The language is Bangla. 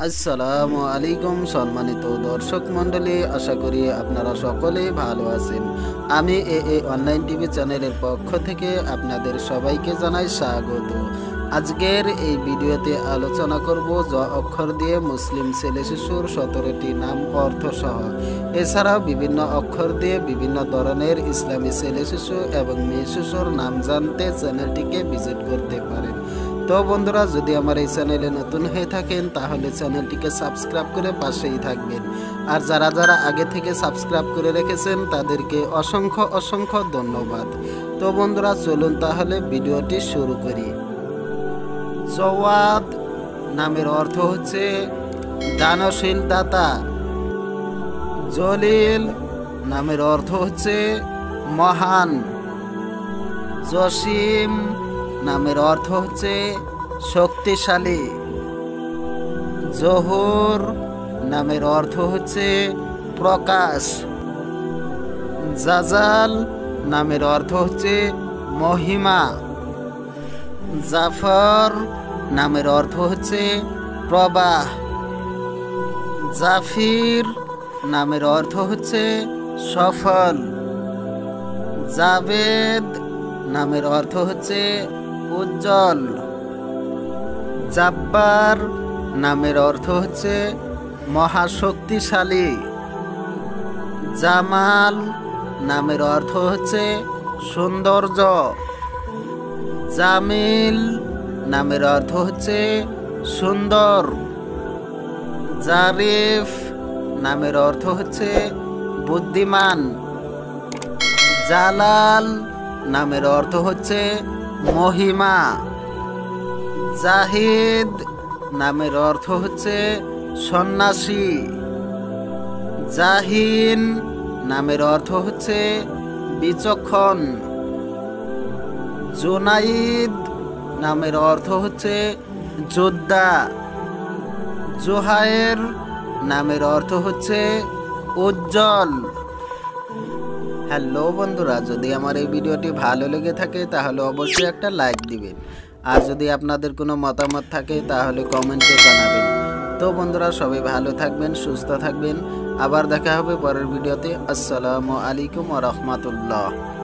আসসালামু আলাইকুম সম্মানিত দর্শক মণ্ডলী, আশা করি আপনারা সকলেই ভালো আছেন। আমি অনলাইন টিভি চ্যানেলের পক্ষ থেকে আপনাদের সবাইকে জানাই স্বাগত। আজকের এই ভিডিওতে আলোচনা করব জ অক্ষর দিয়ে মুসলিম ছেলে শিশুর 17টি নাম অর্থসহ। এছাড়াও বিভিন্ন অক্ষর দিয়ে বিভিন্ন ধরনের ইসলামী ছেলে শিশু এবং মেয়ে শিশুর নাম জানতে চ্যানেলটিকে ভিজিট করতে পারেন। তো বন্ধুরা, যদি আমার এই চ্যানেলে নতুন হয়ে থাকেন তাহলে চ্যানেলটিকে সাবস্ক্রাইব করে পাশেই থাকবেন। আর যারা যারা আগে থেকে সাবস্ক্রাইব করে রেখেছেন তাদেরকে অসংখ্য অসংখ্য ধন্যবাদ। তো বন্ধুরা, চলুন তাহলে ভিডিওটি শুরু করি। জওয়াদ নামের অর্থ হচ্ছে দানশীল দাতা। জলিল নামের অর্থ হচ্ছে মহান। জসিম নামের অর্থ হচ্ছে শক্তিশালী। জহুর নামের অর্থ হচ্ছে প্রকাশ। জাজাল নামের অর্থ হচ্ছে মহিমা। জাফর নামের অর্থ হচ্ছে প্রবাহ। জাফির নামের অর্থ হচ্ছে সফল। জাভেদ নামের অর্থ হচ্ছে উজ্জ্বল। জাব্বার নামের অর্থ হচ্ছে মহাশক্তিশালী। জামাল নামের অর্থ হচ্ছে সৌন্দর্য। জামিল নামের অর্থ হচ্ছে সুন্দর। জারিফ নামের অর্থ হচ্ছে বুদ্ধিমান। জালাল নামের অর্থ হচ্ছে মহিমা। জাহিদ নামের অর্থ হচ্ছে সন্ন্যাসী। জাহিন নামের অর্থ হচ্ছে বিচক্ষণ। জুনাইদ নামের অর্থ হচ্ছে যোদ্ধা। জোহায়ের নামের অর্থ হচ্ছে উজ্জ্বল। হ্যালো বন্ধুরা, যদি আমার এই ভিডিওটি ভালো লেগে থাকে তাহলে অবশ্যই একটা লাইক দিবেন। আর যদি আপনাদের কোনো মতামত থাকে তাহলে কমেন্টে জানাবেন। তো বন্ধুরা, সবাই ভালো থাকবেন, সুস্থ থাকবেন। আবার দেখা হবে পরের ভিডিওতে। আসসালামু আলাইকুম ওয়া রাহমাতুল্লাহ।